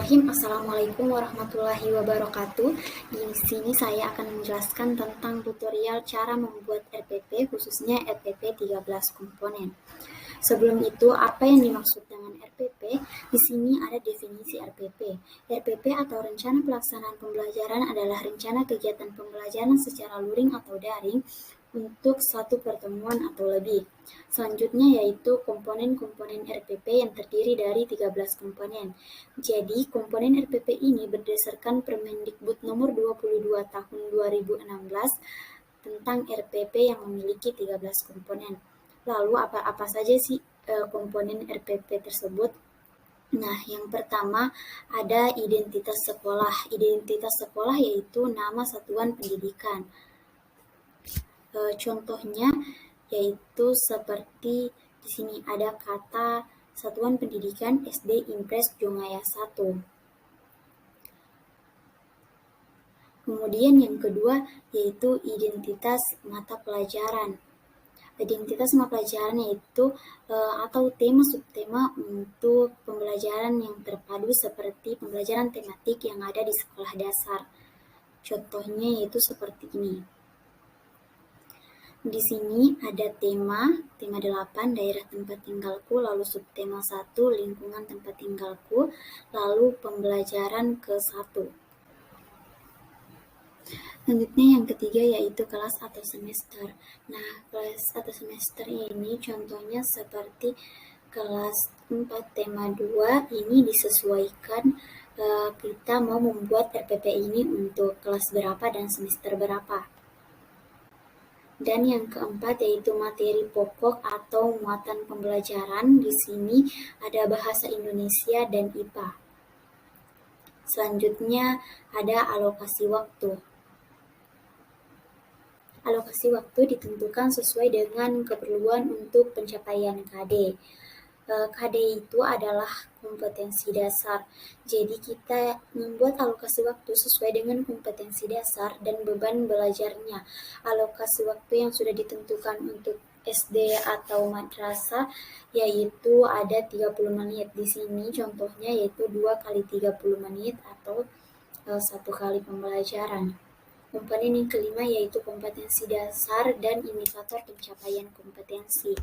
Bismillahirrahmanirrahim. Assalamualaikum warahmatullahi wabarakatuh. Di sini saya akan menjelaskan tentang tutorial cara membuat RPP, khususnya RPP 13 komponen. Sebelum itu, apa yang dimaksud dengan RPP? Di sini ada definisi RPP. RPP atau Rencana Pelaksanaan Pembelajaran adalah rencana kegiatan pembelajaran secara luring atau daring untuk satu pertemuan atau lebih. Selanjutnya yaitu komponen-komponen RPP yang terdiri dari 13 komponen. Jadi, komponen RPP ini berdasarkan Permendikbud nomor 22 tahun 2016 tentang RPP yang memiliki 13 komponen. Lalu apa saja sih komponen RPP tersebut? Nah, yang pertama ada identitas sekolah. Identitas sekolah yaitu nama satuan pendidikan. Contohnya yaitu seperti di sini ada kata Satuan Pendidikan SD Impres Jongaya 1. Kemudian yang kedua yaitu identitas mata pelajaran. Identitas mata pelajaran yaitu atau tema subtema untuk pembelajaran yang terpadu seperti pembelajaran tematik yang ada di sekolah dasar. Contohnya yaitu seperti ini. Di sini ada tema 8 daerah tempat tinggalku, lalu subtema 1 lingkungan tempat tinggalku, lalu pembelajaran ke-1. Selanjutnya yang ketiga yaitu kelas atau semester. Nah, kelas atau semester ini contohnya seperti kelas 4 tema 2 ini disesuaikan kita mau membuat RPP ini untuk kelas berapa dan semester berapa. Dan yang keempat yaitu materi pokok atau muatan pembelajaran. Di sini ada bahasa Indonesia dan IPA. Selanjutnya ada alokasi waktu. Alokasi waktu ditentukan sesuai dengan keperluan untuk pencapaian KD. KD itu adalah kompetensi dasar. Jadi kita membuat alokasi waktu sesuai dengan kompetensi dasar dan beban belajarnya. Alokasi waktu yang sudah ditentukan untuk SD atau madrasah yaitu ada 30 menit. Di sini contohnya yaitu 2 kali 30 menit atau 1 kali pembelajaran. Komponen yang kelima yaitu kompetensi dasar dan indikator pencapaian kompetensi.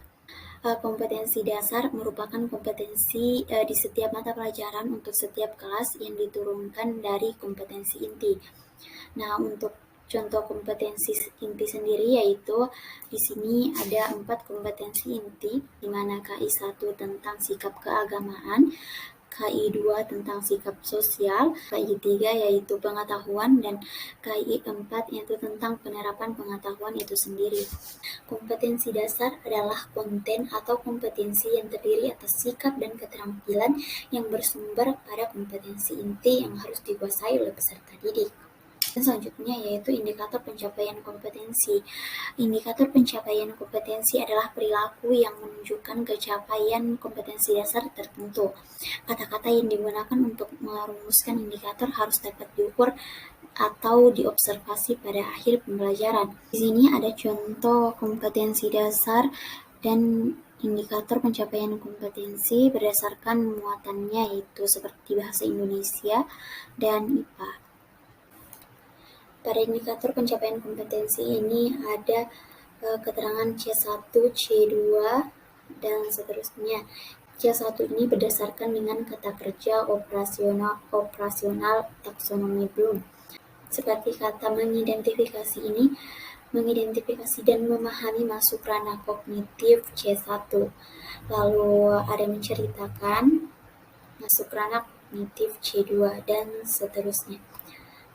Kompetensi dasar merupakan kompetensi di setiap mata pelajaran untuk setiap kelas yang diturunkan dari kompetensi inti. Nah, untuk contoh kompetensi inti sendiri yaitu di sini ada 4 kompetensi inti, di mana KI 1 tentang sikap keagamaan, KI 2 tentang sikap sosial, KI 3 yaitu pengetahuan, dan KI 4 yaitu tentang penerapan pengetahuan itu sendiri. Kompetensi dasar adalah konten atau kompetensi yang terdiri atas sikap dan keterampilan yang bersumber pada kompetensi inti yang harus dikuasai oleh peserta didik. Dan selanjutnya yaitu indikator pencapaian kompetensi. Indikator pencapaian kompetensi adalah perilaku yang menunjukkan capaian kompetensi dasar tertentu. Kata-kata yang digunakan untuk merumuskan indikator harus dapat diukur atau diobservasi pada akhir pembelajaran. Di sini ada contoh kompetensi dasar dan indikator pencapaian kompetensi berdasarkan muatannya yaitu seperti bahasa Indonesia dan IPA. Pada indikator pencapaian kompetensi ini ada keterangan C1, C2, dan seterusnya. C1 ini berdasarkan dengan kata kerja operasional taksonomi Bloom. Seperti kata mengidentifikasi ini, mengidentifikasi dan memahami masuk ranah kognitif C1. Lalu ada menceritakan masuk ranah kognitif C2 dan seterusnya.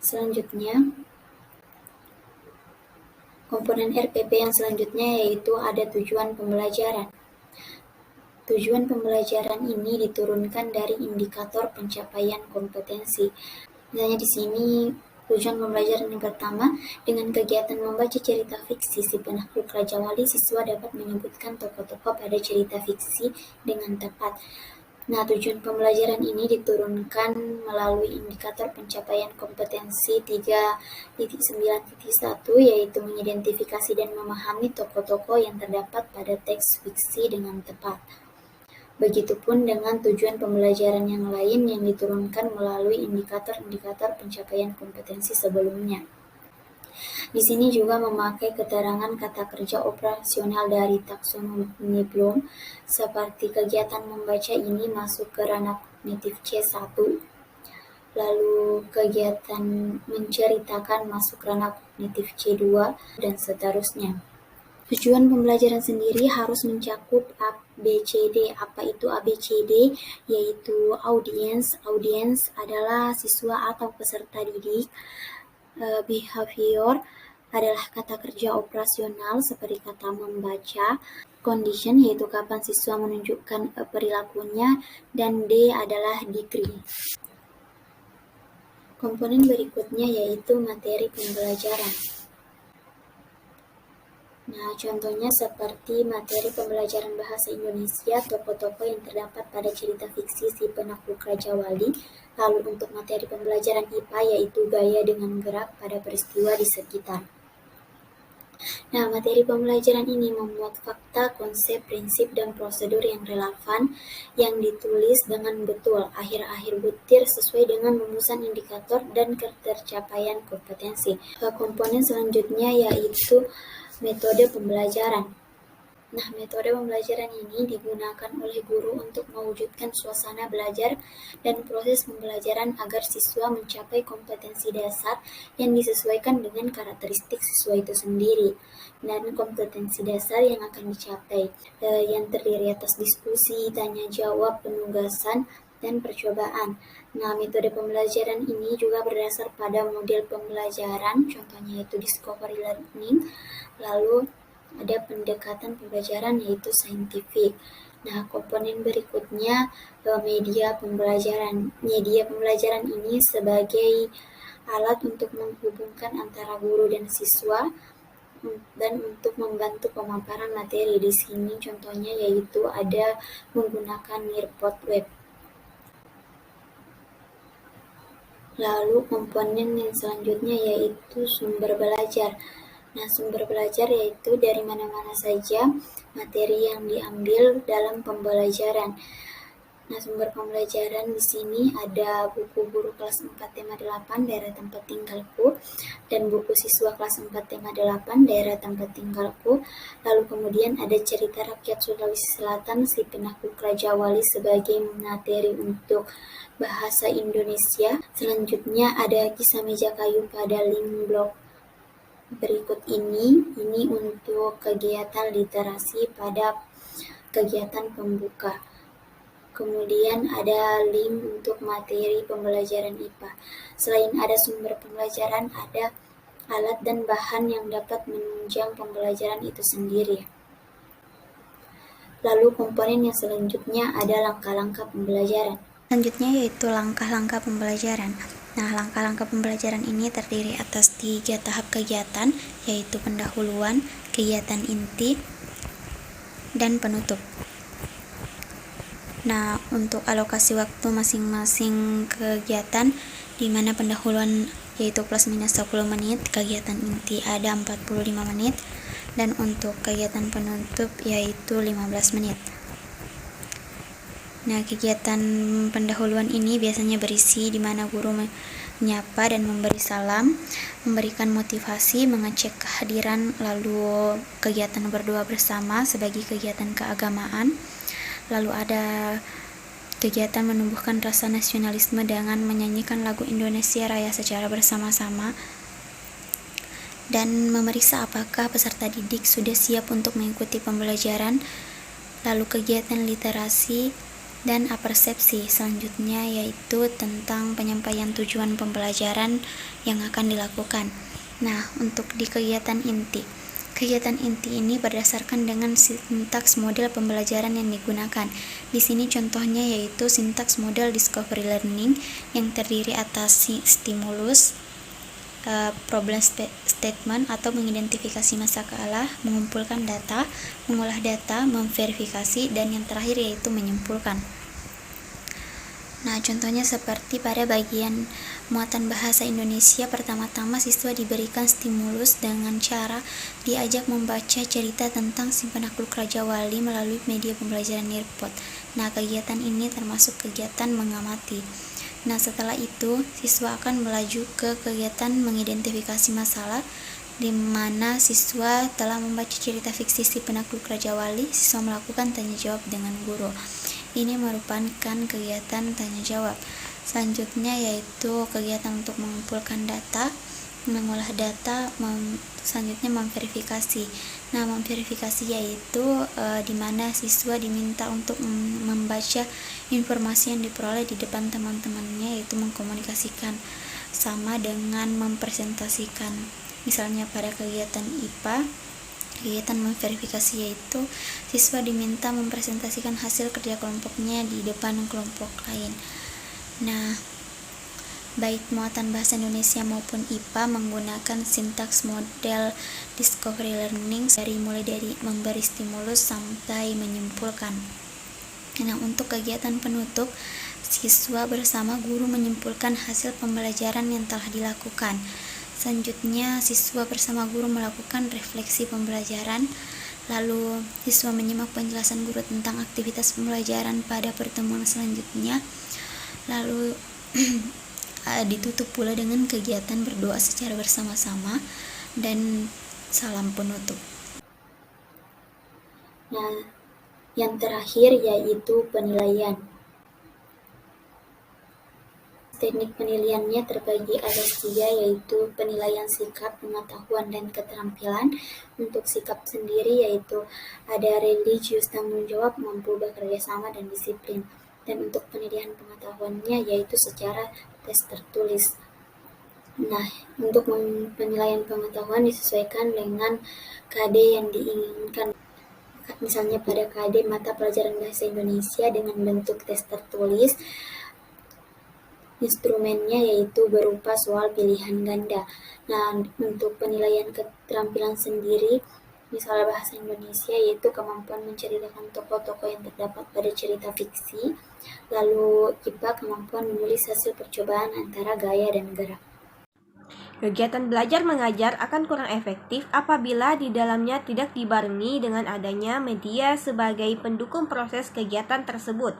Selanjutnya, komponen RPP yang selanjutnya yaitu ada tujuan pembelajaran. Tujuan pembelajaran ini diturunkan dari indikator pencapaian kompetensi. Misalnya di sini tujuan pembelajaran yang pertama, dengan kegiatan membaca cerita fiksi si penakluk Raja Wali, siswa dapat menyebutkan tokoh-tokoh pada cerita fiksi dengan tepat. Nah, tujuan pembelajaran ini diturunkan melalui indikator pencapaian kompetensi 3.9.1 yaitu mengidentifikasi dan memahami tokoh-tokoh yang terdapat pada teks fiksi dengan tepat. Begitupun dengan tujuan pembelajaran yang lain yang diturunkan melalui indikator-indikator pencapaian kompetensi sebelumnya. Di sini juga memakai keterangan kata kerja operasional dari taksonomi Bloom, seperti kegiatan membaca ini masuk ke ranah kognitif C1, lalu kegiatan menceritakan masuk ranah kognitif C2, dan seterusnya. Tujuan pembelajaran sendiri harus mencakup ABCD. Apa itu ABCD? Yaitu audiens. Audiens adalah siswa atau peserta didik. Behavior adalah kata kerja operasional seperti kata membaca. Condition yaitu kapan siswa menunjukkan perilakunya. Dan D adalah degree. Komponen berikutnya yaitu materi pembelajaran. Nah, contohnya seperti materi pembelajaran bahasa Indonesia, tokoh-tokoh yang terdapat pada cerita fiksi si Penakluk Raja Wali. Lalu untuk materi pembelajaran IPA yaitu gaya dengan gerak pada peristiwa di sekitar. Nah, materi pembelajaran ini memuat fakta, konsep, prinsip, dan prosedur yang relevan yang ditulis dengan betul, akhir-akhir butir sesuai dengan rumusan indikator dan ketercapaian kompetensi. Komponen selanjutnya yaitu metode pembelajaran. Nah, metode pembelajaran ini digunakan oleh guru untuk mewujudkan suasana belajar dan proses pembelajaran agar siswa mencapai kompetensi dasar yang disesuaikan dengan karakteristik siswa itu sendiri. Dan kompetensi dasar yang akan dicapai yang terdiri atas diskusi, tanya jawab, penugasan, dan percobaan. Nah, metode pembelajaran ini juga berdasar pada model pembelajaran, contohnya yaitu discovery learning. Lalu ada pendekatan pembelajaran yaitu saintifik. Nah, komponen berikutnya media pembelajaran. Media pembelajaran ini sebagai alat untuk menghubungkan antara guru dan siswa dan untuk membantu pemaparan materi. Di sini contohnya yaitu ada menggunakan Nearpod Web. Lalu komponen yang selanjutnya yaitu sumber belajar. Nah, sumber belajar yaitu dari mana-mana saja materi yang diambil dalam pembelajaran. Nah, sumber pembelajaran di sini ada buku guru kelas 4 tema 8 daerah tempat tinggalku dan buku siswa kelas 4 tema 8 daerah tempat tinggalku. Lalu kemudian ada cerita rakyat Sulawesi Selatan si Penakluk Raja Wali sebagai materi untuk bahasa Indonesia. Selanjutnya ada kisah meja kayu pada link blog berikut ini untuk kegiatan literasi pada kegiatan pembuka. Kemudian ada link untuk materi pembelajaran IPA. Selain ada sumber pembelajaran, ada alat dan bahan yang dapat menunjang pembelajaran itu sendiri. Lalu komponen yang selanjutnya ada langkah-langkah pembelajaran. Selanjutnya yaitu langkah-langkah pembelajaran. Nah, langkah-langkah pembelajaran ini terdiri atas 3 tahap kegiatan, yaitu pendahuluan, kegiatan inti, dan penutup. Nah, untuk alokasi waktu masing-masing kegiatan, di mana pendahuluan yaitu plus minus 10 menit, kegiatan inti ada 45 menit, dan untuk kegiatan penutup yaitu 15 menit. Nah, kegiatan pendahuluan ini biasanya berisi di mana guru menyapa dan memberi salam, memberikan motivasi, mengecek kehadiran, lalu kegiatan berdoa bersama sebagai kegiatan keagamaan. Lalu ada kegiatan menumbuhkan rasa nasionalisme dengan menyanyikan lagu Indonesia Raya secara bersama-sama dan memeriksa apakah peserta didik sudah siap untuk mengikuti pembelajaran. Lalu kegiatan literasi dan apersepsi selanjutnya yaitu tentang penyampaian tujuan pembelajaran yang akan dilakukan. Nah, untuk di kegiatan inti ini berdasarkan dengan sintaks model pembelajaran yang digunakan. Di sini contohnya yaitu sintaks model discovery learning yang terdiri atas stimulus, problem statement atau mengidentifikasi masalah, mengumpulkan data, mengolah data, memverifikasi, dan yang terakhir yaitu menyimpulkan. Nah, contohnya seperti pada bagian muatan bahasa Indonesia, pertama-tama siswa diberikan stimulus dengan cara diajak membaca cerita tentang si penakluk Raja Wali melalui media pembelajaran nirpot. Nah, kegiatan ini termasuk kegiatan mengamati. Nah, setelah itu siswa akan melaju ke kegiatan mengidentifikasi masalah, di mana siswa telah membaca cerita fiksi si penakluk Raja Wali. Siswa melakukan tanya jawab dengan guru. Ini merupakan kegiatan tanya jawab. Selanjutnya yaitu kegiatan untuk mengumpulkan data, mengolah data, selanjutnya memverifikasi. Nah, memverifikasi yaitu di mana siswa diminta untuk membaca informasi yang diperoleh di depan teman-temannya, yaitu mengkomunikasikan, sama dengan mempresentasikan. Misalnya pada kegiatan IPA, kegiatan memverifikasi yaitu siswa diminta mempresentasikan hasil kerja kelompoknya di depan kelompok lain. Nah, baik muatan bahasa Indonesia maupun IPA menggunakan sintaks model discovery learning, mulai dari memberi stimulus sampai menyimpulkan. Nah, untuk kegiatan penutup, siswa bersama guru menyimpulkan hasil pembelajaran yang telah dilakukan. Selanjutnya, siswa bersama guru melakukan refleksi pembelajaran. Lalu, siswa menyimak penjelasan guru tentang aktivitas pembelajaran pada pertemuan selanjutnya. Lalu, ditutup pula dengan kegiatan berdoa secara bersama-sama dan salam penutup. Nah, yang terakhir yaitu penilaian. Teknik penilaiannya terbagi atas 3, yaitu penilaian sikap, pengetahuan, dan keterampilan. Untuk sikap sendiri yaitu ada religius, tanggung jawab, mampu bekerja sama, dan disiplin. Dan untuk penilaian pengetahuannya yaitu secara tes tertulis. Nah, untuk penilaian pengetahuan disesuaikan dengan KD yang diinginkan. Misalnya pada KD mata pelajaran bahasa Indonesia dengan bentuk tes tertulis, instrumennya yaitu berupa soal pilihan ganda. Nah, untuk penilaian keterampilan sendiri, misalnya bahasa Indonesia yaitu kemampuan menceritakan tokoh-tokoh yang terdapat pada cerita fiksi. Lalu IPA kemampuan menulis hasil percobaan antara gaya dan gerak. Kegiatan belajar mengajar akan kurang efektif apabila di dalamnya tidak dibarengi dengan adanya media sebagai pendukung proses kegiatan tersebut.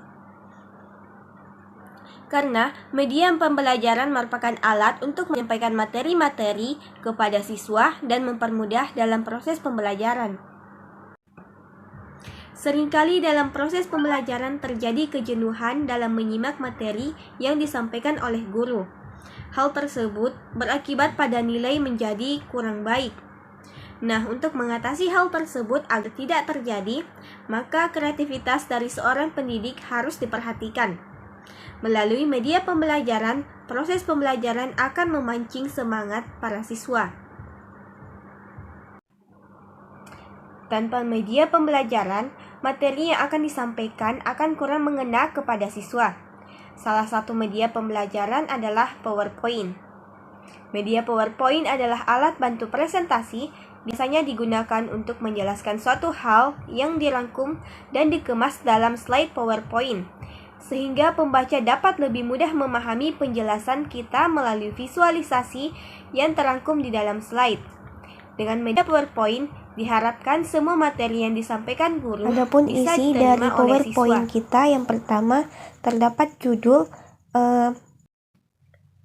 Karena media pembelajaran merupakan alat untuk menyampaikan materi-materi kepada siswa dan mempermudah dalam proses pembelajaran. Seringkali dalam proses pembelajaran terjadi kejenuhan dalam menyimak materi yang disampaikan oleh guru. Hal tersebut berakibat pada nilai menjadi kurang baik. Nah, untuk mengatasi hal tersebut agar tidak terjadi, maka kreativitas dari seorang pendidik harus diperhatikan. Melalui media pembelajaran, proses pembelajaran akan memancing semangat para siswa. Tanpa media pembelajaran, materi yang akan disampaikan akan kurang mengena kepada siswa. Salah satu media pembelajaran adalah PowerPoint. Media PowerPoint adalah alat bantu presentasi, biasanya digunakan untuk menjelaskan suatu hal yang dirangkum dan dikemas dalam slide PowerPoint, sehingga pembaca dapat lebih mudah memahami penjelasan kita melalui visualisasi yang terangkum di dalam slide. Dengan media PowerPoint, diharapkan semua materi yang disampaikan guru Adapun bisa isi diterima dari oleh PowerPoint siswa. kita yang pertama terdapat judul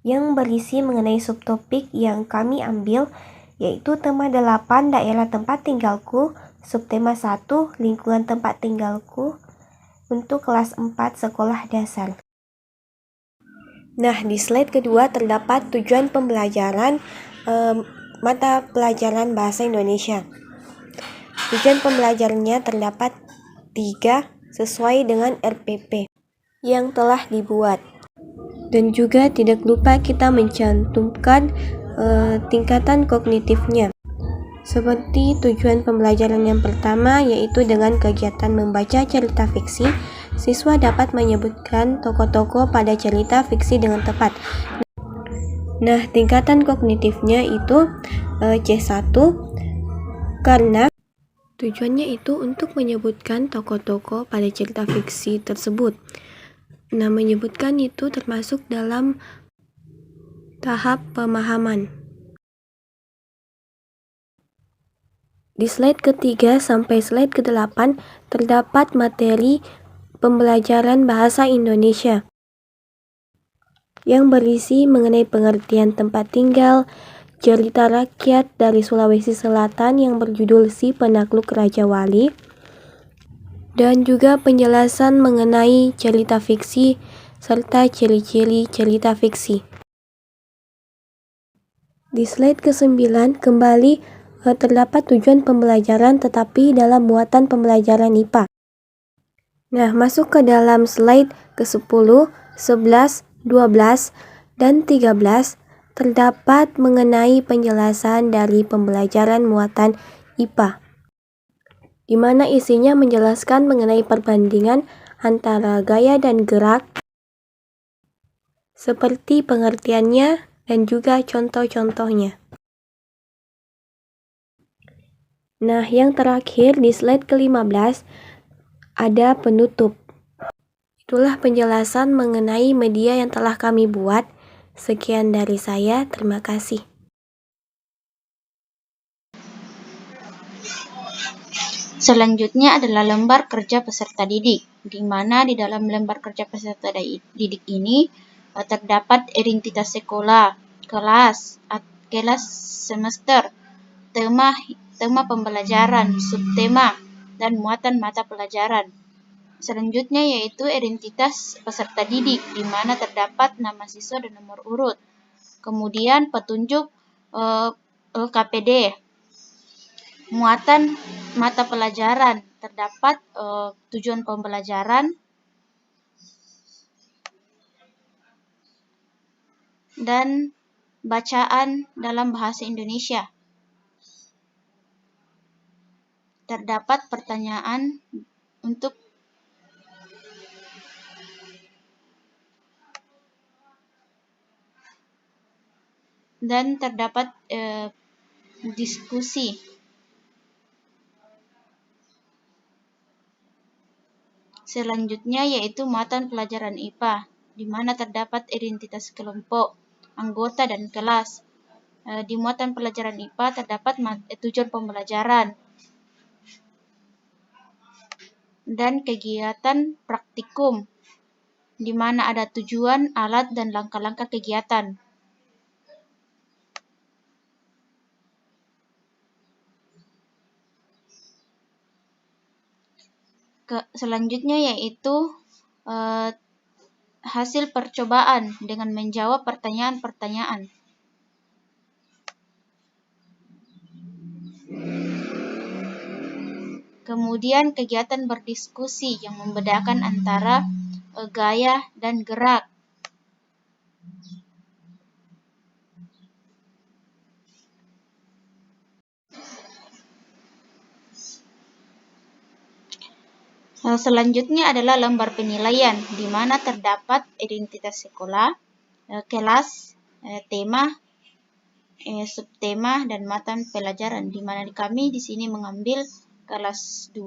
yang berisi mengenai subtopik yang kami ambil, yaitu tema 8 daerah tempat tinggalku, subtema 1 lingkungan tempat tinggalku untuk kelas 4 sekolah dasar. Nah, di slide kedua terdapat tujuan pembelajaran mata pelajaran bahasa Indonesia. Tujuan pembelajarannya terdapat 3 sesuai dengan RPP yang telah dibuat. Dan juga tidak lupa kita mencantumkan tingkatan kognitifnya. Seperti tujuan pembelajaran yang pertama, yaitu dengan kegiatan membaca cerita fiksi, siswa dapat menyebutkan tokoh-tokoh pada cerita fiksi dengan tepat. Nah, tingkatan kognitifnya itu C1 karena tujuannya itu untuk menyebutkan tokoh-tokoh pada cerita fiksi tersebut. Nah, menyebutkan itu termasuk dalam tahap pemahaman. Di slide ketiga sampai slide ke-8 terdapat materi pembelajaran bahasa Indonesia yang berisi mengenai pengertian tempat tinggal, cerita rakyat dari Sulawesi Selatan yang berjudul Si Penakluk Raja Wali, dan juga penjelasan mengenai cerita fiksi serta ciri-ciri cerita fiksi. Di slide ke-9 kembali terdapat tujuan pembelajaran tetapi dalam muatan pembelajaran IPA. Nah, masuk ke dalam slide ke-10, 11, 12, dan 13 terdapat mengenai penjelasan dari pembelajaran muatan IPA, di mana isinya menjelaskan mengenai perbandingan antara gaya dan gerak, seperti pengertiannya dan juga contoh-contohnya. Nah, yang terakhir di slide ke-15 ada penutup. Itulah penjelasan mengenai media yang telah kami buat. Sekian dari saya, terima kasih. Selanjutnya adalah lembar kerja peserta didik, di mana di dalam lembar kerja peserta didik ini terdapat identitas sekolah, kelas semester, tema pembelajaran, subtema, dan muatan mata pelajaran. Selanjutnya yaitu identitas peserta didik, di mana terdapat nama siswa dan nomor urut. Kemudian petunjuk LKPD. Muatan mata pelajaran, terdapat tujuan pembelajaran dan bacaan dalam bahasa Indonesia. Terdapat pertanyaan untuk dan terdapat diskusi. Selanjutnya yaitu muatan pelajaran IPA, di mana terdapat identitas kelompok, anggota, dan kelas. Di muatan pelajaran IPA terdapat tujuan pembelajaran dan kegiatan praktikum, di mana ada tujuan, alat, dan langkah-langkah kegiatan. Selanjutnya yaitu hasil percobaan dengan menjawab pertanyaan-pertanyaan. Kemudian kegiatan berdiskusi yang membedakan antara gaya dan gerak. Selanjutnya adalah lembar penilaian, di mana terdapat identitas sekolah, kelas, tema, subtema, dan mata pelajaran. Di mana kami di sini mengambil kelas 4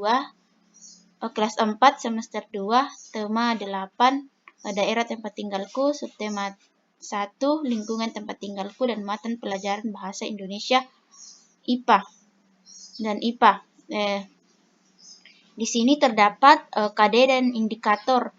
semester 2, tema 8, daerah tempat tinggalku, subtema 1, lingkungan tempat tinggalku, dan mata pelajaran bahasa Indonesia IPA dan IPA. Di sini terdapat KD dan indikator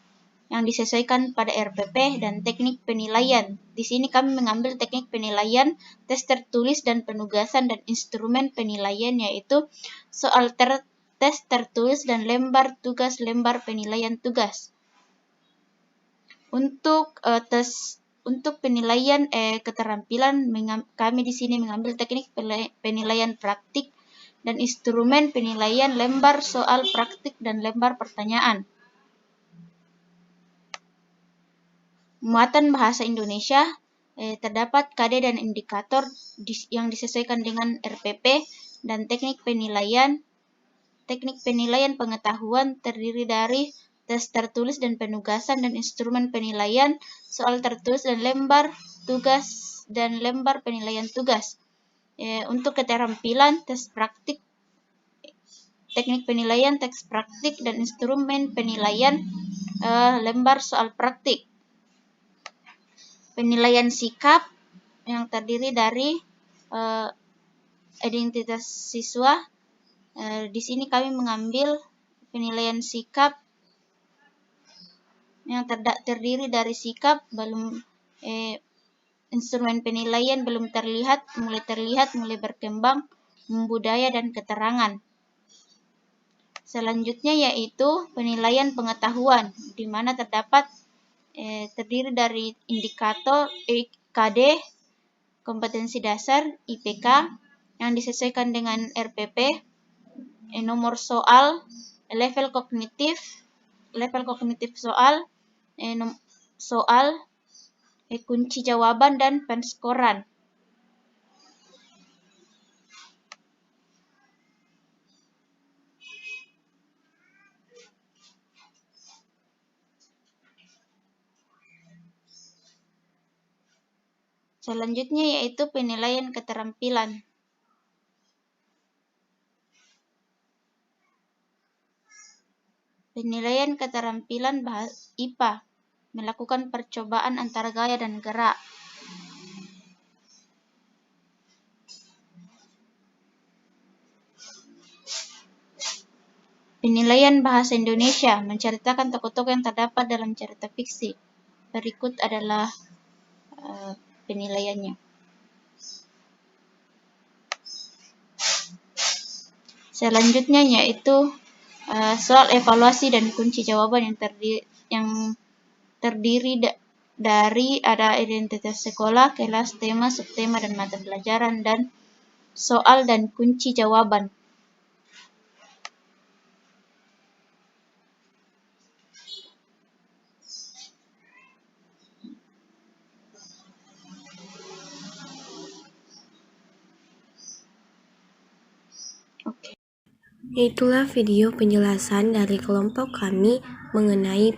yang disesuaikan pada RPP dan teknik penilaian. Di sini kami mengambil teknik penilaian, tes tertulis dan penugasan, dan instrumen penilaian yaitu soal tes tertulis dan lembar tugas lembar penilaian tugas. Untuk penilaian keterampilan, kami di sini mengambil teknik penilaian praktik dan instrumen penilaian lembar soal praktik dan lembar pertanyaan. Muatan bahasa Indonesia, terdapat KD dan indikator yang disesuaikan dengan RPP dan teknik penilaian. Teknik penilaian pengetahuan terdiri dari tes tertulis dan penugasan dan instrumen penilaian soal tertulis dan lembar tugas dan lembar penilaian tugas. Untuk keterampilan, tes praktik, teknik penilaian, tes praktik, dan instrumen penilaian lembar soal praktik. Penilaian sikap yang terdiri dari identitas siswa. Di sini kami mengambil penilaian sikap yang terdiri dari sikap belum instrumen penilaian belum terlihat, mulai berkembang, budaya dan keterangan. Selanjutnya yaitu penilaian pengetahuan, di mana terdiri dari indikator KD, kompetensi dasar, IPK, yang disesuaikan dengan RPP, nomor soal, level kognitif soal, kunci jawaban, dan penskoran. Selanjutnya yaitu penilaian keterampilan. Penilaian keterampilan bahasa IPA, melakukan percobaan antara gaya dan gerak. Penilaian bahasa Indonesia, menceritakan tokoh-tokoh yang terdapat dalam cerita fiksi. Berikut adalah penilaiannya. Selanjutnya yaitu soal evaluasi dan kunci jawaban yang terdiri dari ada identitas sekolah, kelas, tema, subtema, dan mata pelajaran, dan soal dan kunci jawaban. Itulah video penjelasan dari kelompok kami mengenai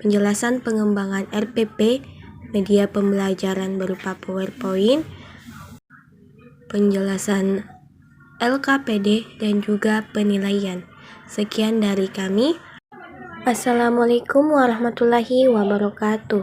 penjelasan pengembangan RPP, media pembelajaran berupa PowerPoint, penjelasan LKPD, dan juga penilaian. Sekian dari kami. Assalamualaikum warahmatullahi wabarakatuh.